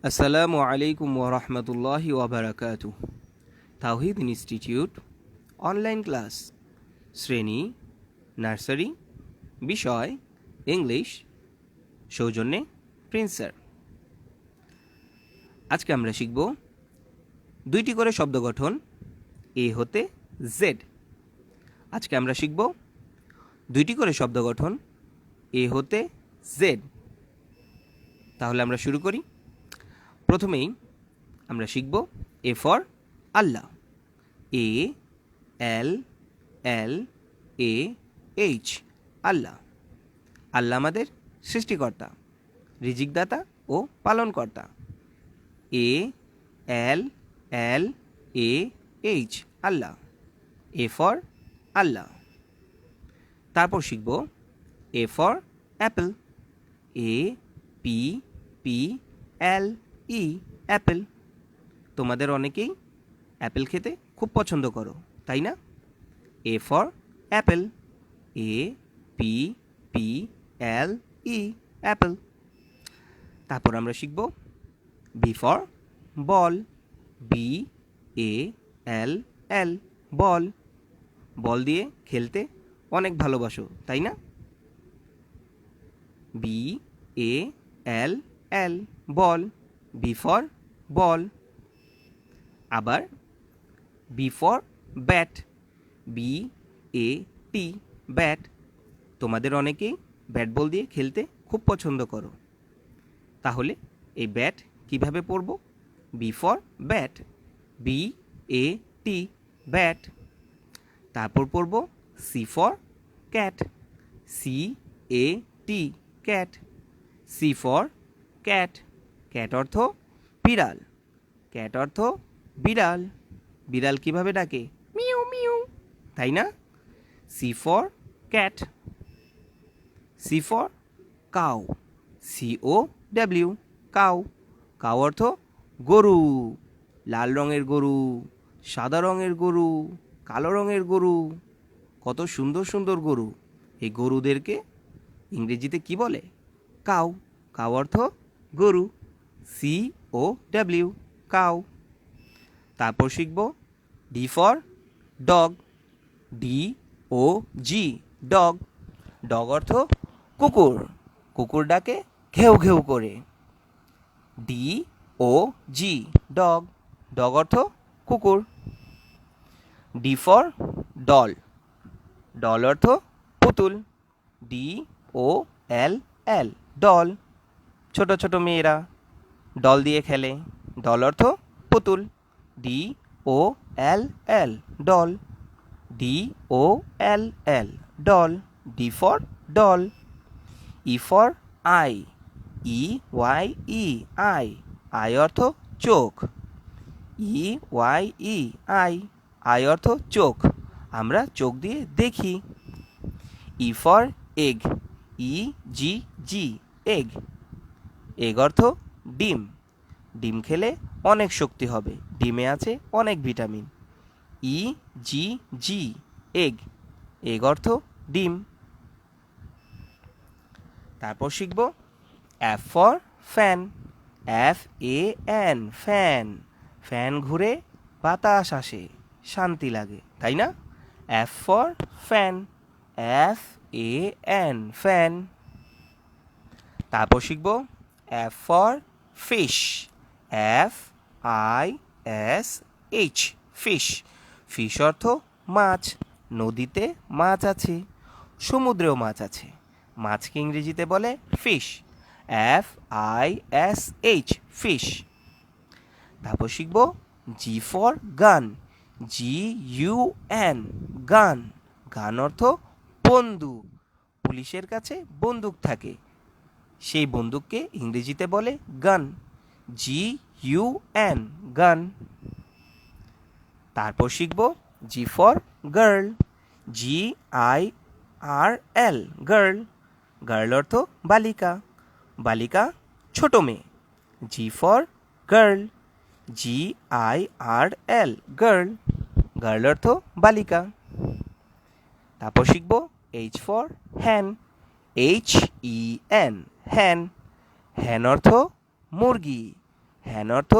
আসসালামু আলাইকুম ওরহমতুল্লাহি ওবরাকাতুহ। তাওহীদ ইনস্টিটিউট অনলাইন ক্লাস, শ্রেণী নার্সারি, বিষয় ইংলিশ, সৌজন্যে প্রিন্স স্যার। আজকে আমরা শিখব দুইটি করে শব্দ গঠন এ হতে জেড। আজকে আমরা শিখব দুইটি করে শব্দ গঠন এ হতে জেড। তাহলে আমরা শুরু করি। প্রথমেই আমরা শিখব A for Allah. A L L A H, আল্লাহ। আল্লাহ আমাদের সৃষ্টিকর্তা, রিজিকদাতা ও পালনকর্তা। A L L A H, Allah. A for Allah. তারপর শিখব A for apple. A P P L E, apple. তোমাদের অনেকেই অ্যাপেল খেতে খুব পছন্দ করো, তাই না? A for apple. A P P L E, apple. তারপর আমরা শিখব B for ball. B A L L, ball. Ball দিয়ে খেলতে অনেক ভালোবাসো, তাই না? B A L L, ball. B for ball. আবার B for bat. B A T, bat. তোমাদের অনেকেই ব্যাট বল দিয়ে খেলতে খুব পছন্দ করো, তাহলে এই ব্যাট কিভাবে পড়ব? B for bat. B A T, bat. তারপর পড়ব C for cat. C A T, cat. C for cat. Cat অর্থ বিড়াল। ক্যাট অর্থ বিড়াল। বিড়াল কিভাবে ডাকে? মিউ মিউ, তাই না? C for cat. C for cow. C O W, cow. Cow অর্থ গরু। লাল রঙের গরু, সাদা রঙের গরু, কালো রঙের গরু, কত সুন্দর সুন্দর গরু। এই গরুদেরকে ইংরেজিতে কি বলে? কাউ। কাউ অর্থ গরু। C O W, cow. তারপর শিখব D for dog. D O G, dog. Dog অর্থ কুকুর। কুকুর ডাকে ঘেউ ঘেউ করে। D O G, dog. Dog অর্থ কুকুর। D for doll. ডল অর্থ পুতুল। D O L L, doll. ছোট ছোট মেয়েরা ডল দিয়ে খেলে। ডল অর্থ পুতুল। D O L L, doll. D O L L, doll. D for doll. E for eye. E Y E, eye. Eye অর্থ চোখ। E Y E, eye. Eye অর্থ চোখ। আমরা চোখ দিয়ে দেখি। E for egg. E G G, egg. Egg অর্থ ডিম। ডিম খেলে অনেক শক্তি হবে। ডিমে আছে অনেক ভিটামিন। ই জি জি, এগ। এগ অর্থ ডিম। তারপর শিখব F for fan. F A N, fan. Fan ঘুরে বাতাস আসে, শান্তি লাগে, তাই না? F for fan. F A N, fan. তারপর শিখব F for fish. F I S H, fish. Fish অর্থ মাছ। নদীতে মাছ আছে, সমুদ্রেও মাছ আছে। মাছকে ইংরেজিতে বলে fish. F I S H, fish. তারপর শিখব জি ফর গান। জি ইউ এন, গান। গান অর্থ বন্দুক। পুলিশের কাছে বন্দুক থাকে, সেই বন্দুককে ইংরেজিতে বলে গান। G U N, gun. তারপর শিখব G for girl. G I R L, girl. Girl অর্থ বালিকা। বালিকা ছোট মেয়ে। G for girl. G I R L, girl. Girl অর্থ বালিকা। তারপর শিখব H for hen. H E N, hen. Hen অর্থ মুরগি। hen অর্থ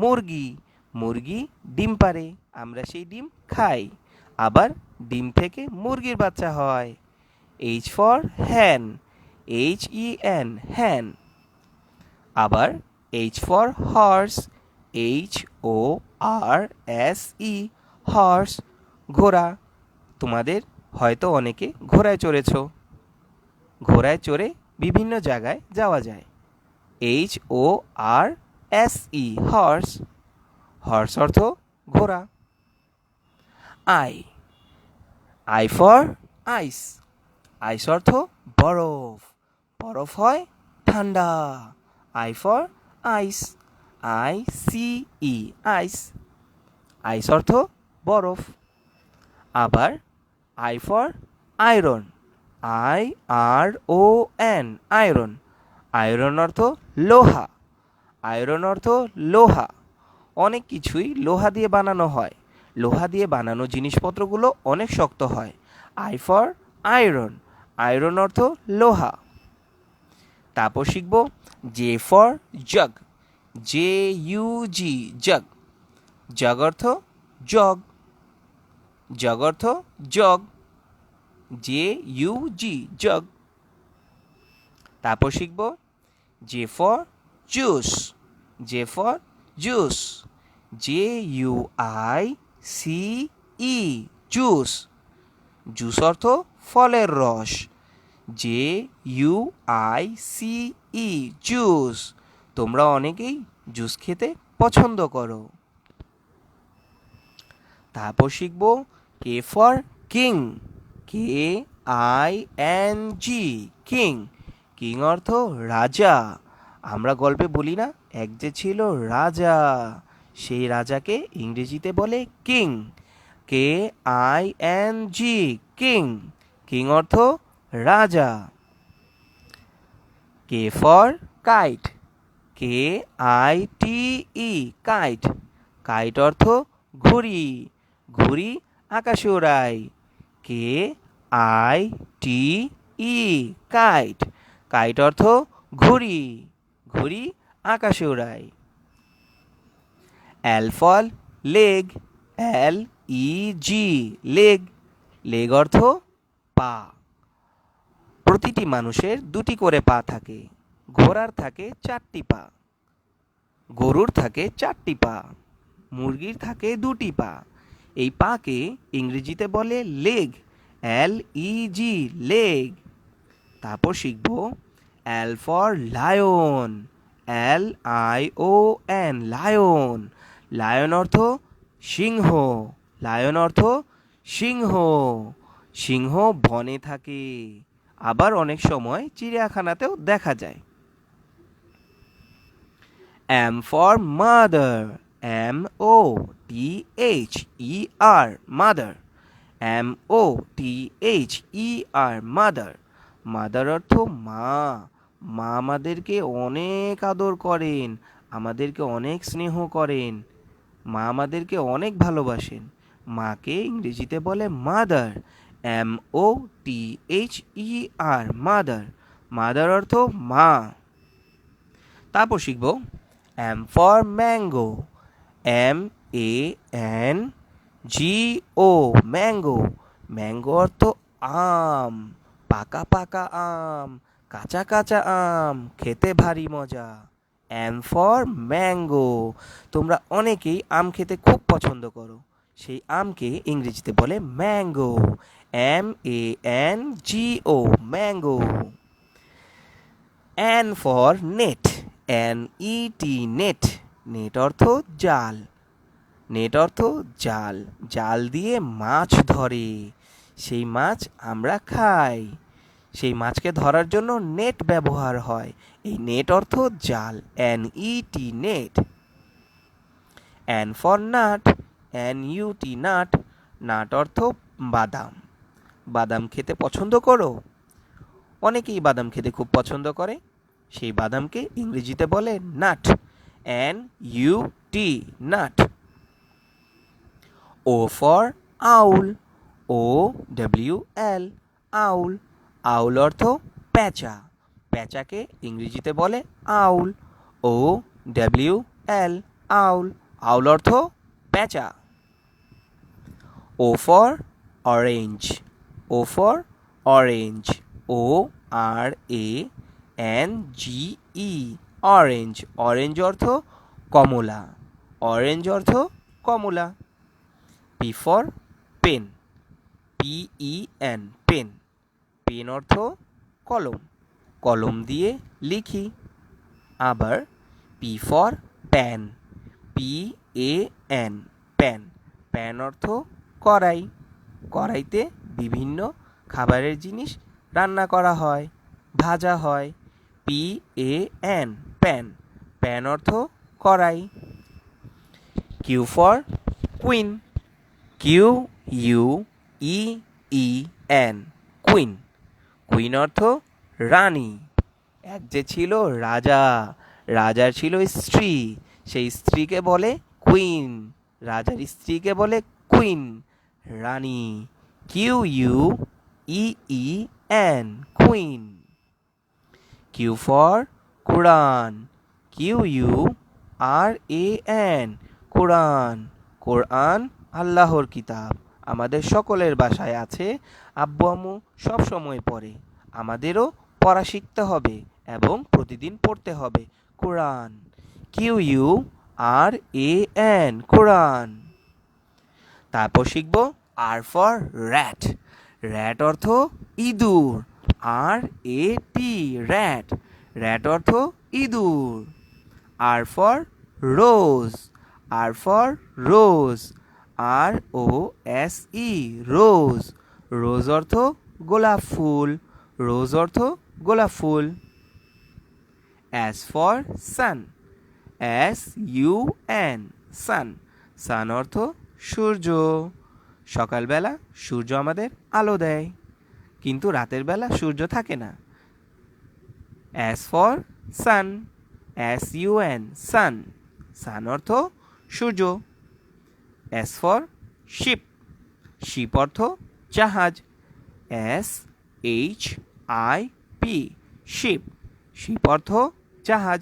মুরগি, মুরগি ডিম পাড়ে, আমরা সেই ডিম খাই। আবার ডিম থেকে মুরগির বাচ্চা হয়। H for hen, HEN, hen। আবার H for horse, HORSE, horse, ঘোড়া। তোমাদের হয়তো অনেকে ঘোড়ায় চড়েছ। ঘোড়ায় চড়ে বিভিন্ন জায়গায় যাওয়া যায়। HORSE, horse, horse অর্থ ঘোড়া। I for ice, ice অর্থ বরফ, বরফ হয় ঠান্ডা। I for ice, ICE, ice, ice অর্থ বরফ। আবার I for iron, IRON, iron, iron অর্থ লোহা, আয়রন অর্থ লোহা। অনেক কিছুই লোহা দিয়ে বানানো হয়। লোহা দিয়ে বানানো জিনিসপত্রগুলো অনেক শক্ত হয়। I for iron, আয়রন অর্থ লোহা। তারপর শিখব J for jug, JUG, jug, jug অর্থ জগ, জগ অর্থ জগ, JUG, জগ। তারপর শিখব J for juice, J for juice, JUICE, juice, juice অর্থ ফলের রস, JUICE, জুস। তোমরা অনেকেই জুস খেতে পছন্দ করো। তারপর শিখব K for king, KING, king, king অর্থ রাজা। আমরা গল্পে বলি না, এক যে ছিল রাজা, সেই রাজাকে ইংরেজিতে বলে কিং, KING, কিং, কিং অর্থ রাজা। K for kite, KITE, kite, kite অর্থ ঘুড়ি, ঘুড়ি আকাশে ওড়ায়। KITE, kite, kite অর্থ ঘুড়ি, ঘুড়ি আকাশে ওড়ায়। L for leg, LEG, leg, leg অর্থ পা। প্রতিটি মানুষের দুটি করে পা থাকে। ঘোড়ার থাকে 4টি পা, গরুর থাকে 4টি পা, মুরগির থাকে 2টি পা। এই পাকে ইংরেজিতে বলে লেগ, LEG, লেগ। তারপর শিখব L for lion, LION, lion, lion অর্থ সিংহ, লায়ন অর্থ সিংহ, সিংহ বনে থাকে, আবার অনেক সময় চিড়িয়াখানাতেও দেখা যায়। M for mother, MOTHER, mother, MOTHER, mother, mother অর্থ মা। মা আমাদেরকে অনেক আদর করেন, আমাদেরকে অনেক স্নেহ করেন, মা আমাদেরকে অনেক ভালোবাসেন। মাকে ইংরেজিতে বলে মাদার, MOTHER, মাদার, মাদার অর্থ মা। তারপর শিখব M for mango, MANGO, mango, mango অর্থ আম, পাকা পাকা আম, কাঁচা কাঁচা আম, খেতে ভারী মজা। M for mango. তোমরা অনেকেই আম খেতে খুব পছন্দ করো, সেই আমকে ইংরেজিতে বলে mango, MANGO, mango. N for net, NET, net, net অর্থ জাল, নেট অর্থ জাল, জাল দিয়ে মাছ ধরে, সেই মাছ আমরা খাই, সেই মাছকে ধরার জন্য নেট ব্যবহার হয়। এই নেট অর্থ জাল, NET, net. N for nut, NUT, nut, nut অর্থ বাদাম, বাদাম খেতে পছন্দ করো? অনেকেই বাদাম খেতে খুব পছন্দ করে, সেই বাদামকে ইংরেজিতে বলে nut, NUT, nut. O for owl, OWL, owl, owl অর্থ পেঁচা, পেঁচাকে ইংরেজিতে বলে আউল, OWL, এল আউল, আউল অর্থ পেঁচা। O for orange, O for orange, O R A N G E, orange, orange অর্থ কমলা, অরেঞ্জ অর্থ কমলা। P for pen, P E N, pen, pen অর্থ কলম, কলম দিয়ে লিখি। আবার P for pan, P A N, pan, pan অর্থ কড়াই, কড়াইতে বিভিন্ন খাবারের জিনিস রান্না করা হয়, ভাজা হয়। P A N, pan, pan অর্থ কড়াই। Q for queen, Q U E E N, queen, queen অর্থ রানী। এক যে ছিল রাজা, রাজার ছিল স্ত্রী, সেই স্ত্রীকে বলে কুইন, রাজার স্ত্রীকে বলে কুইন, রানী। Q U E E N, queen. Q for Quran, Q U R A N, Quran, Quran আল্লাহর কিতাব, আমাদের সকলের বাসায় আছে, আব্বু আম্মু সব সময় পড়ে, আমাদেরও পড়া শিখতে হবে এবং প্রতিদিন পড়তে হবে Quran. Q U R A N, Quran. তারপর শিখব আর ফর র্যাট, র্যাট অর্থ ইঁদুর, আর এ টি, র্যাট, র্যাট অর্থ ইঁদুর। R for rose, R for rose, R O S E, rose, rose অর্থ গোলাপ ফুল, রোজ অর্থ গোলাপ ফুল। S for sun, S U N, sun, sun অর্থ সূর্য, সকালবেলা সূর্য আমাদের আলো দেয়, কিন্তু রাতের বেলা সূর্য থাকে না। S for sun, S U N, sun, sun অর্থ সূর্য। এস ফর শিপ, শিপ অর্থ জাহাজ, S H I P, ship, ship অর্থ জাহাজ।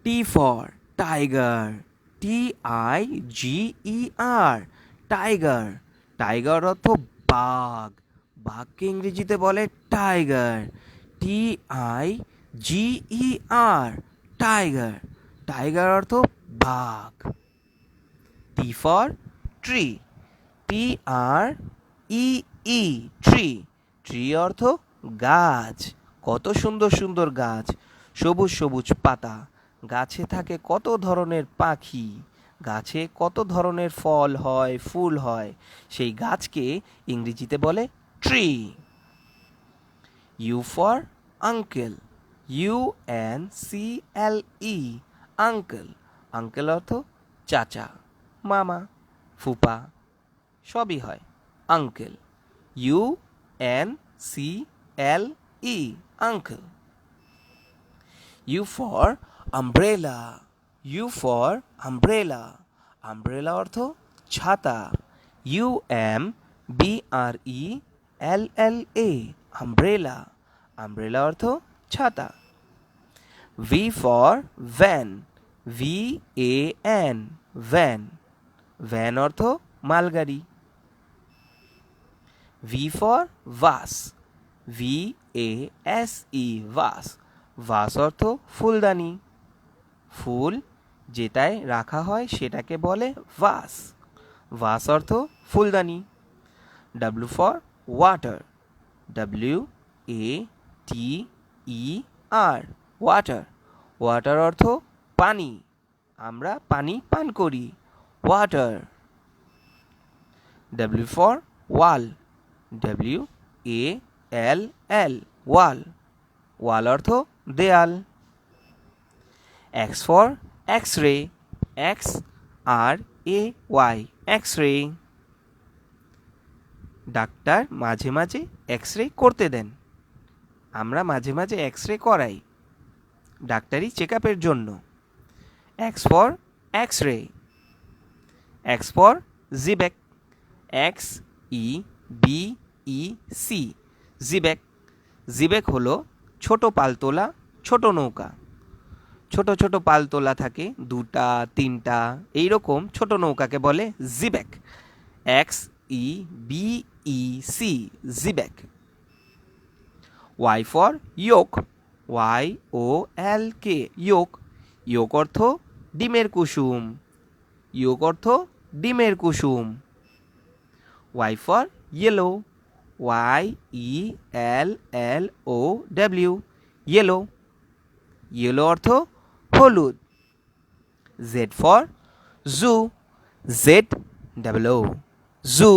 T for tiger, T I G E R, tiger, tiger অর্থ বাঘ, বাঘকে ইংরেজিতে বলে tiger, T I G E R, tiger, tiger অর্থ বাঘ। T for tree, T R E E, tree, tree অর্থ গাছ, কত সুন্দর সুন্দর গাছ, সবুজ সবুজ পাতা, গাছে থাকে কত ধরনের পাখি, গাছে কত ধরনের ফল হয়, ফুল হয়, সেই গাছকে ইংরেজিতে বলে tree. U for uncle, U N C L E, uncle, uncle অর্থ চাচা, মামা, ফুপা, সবই হয় uncle, U N C L E, uncle. U for umbrella, U for umbrella, umbrella অর্থ ছাতা, U M B R E L L A, umbrella, umbrella অর্থ ছাতা। V for van, V A N, van, van অর্থ মালগাড়ি। V for vase, V A S E, vase, vase অর্থ ফুলদানি, ফুল যেটায় রাখা হয় সেটাকে বলে ভাস, ভাস অর্থ ফুলদানি। W for water, W A T E R, water, water অর্থ পানি, আমরা পানি পান করি, water. W for wall, W A L L, wall, wall অর্থ দেয়াল। X for X ray, X R A Y, X ray, ডাক্তার মাঝে মাঝে এক্স রে করতে দেন, আমরা মাঝে মাঝে এক্স রে করাই ডাক্তারি চেক আপের জন্য। X for X ray. X for xebec, X E B E C, xebec, xebec হলো ছোট পালতোলা ছোট নৌকা, ছোট ছোট পালতোলা থাকে, 2টা 3টা, এইরকম ছোট নৌকাকে বলে জিব্যাক। XEBEC, জিব্যাক। Y for ইয়োক, YOLK, ইয়োক। ইয়োক অর্থ ডিমের কুসুম, ইয়োক অর্থ ডিমের কুসুম। Y for yellow, YELLOW, yellow. Yellow অর্থ হলুদ। Z ফর জু, ZOO, জু।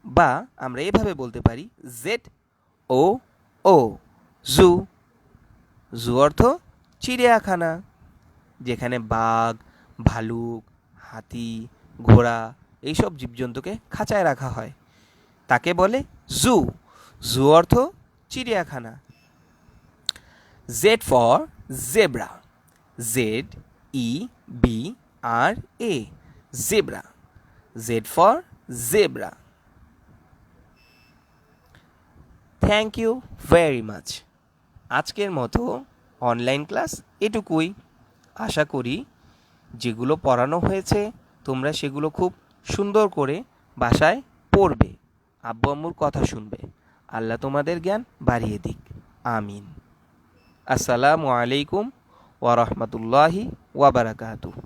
বা আমরা এভাবে বলতে পারি ZOO, জু। জু অর্থ চিড়িয়াখানা, যেখানে বাঘ, ভালুক, হাতি, ঘোড়া এইসব জীবজন্তুকে খাঁচায় রাখা হয়, তাকে বলে জু। জু অর্থ চিড়িয়াখানা। Z for zebra, ZEBRA, zebra. Z for zebra. Thank you very much. আজকের মতো অনলাইন ক্লাস এটুকুই। আশা করি যেগুলো পড়ানো হয়েছে তোমরা সেগুলো খুব সুন্দর করে বাসায় পড়বে, আব্বু আম্মুর কথা শুনবে। আল্লাহ তোমাদের জ্ঞান বাড়িয়ে দিক, আমিন। আসসালামু আলাইকুম ওয়া রাহমাতুল্লাহি ওয়া বারাকাতুহু।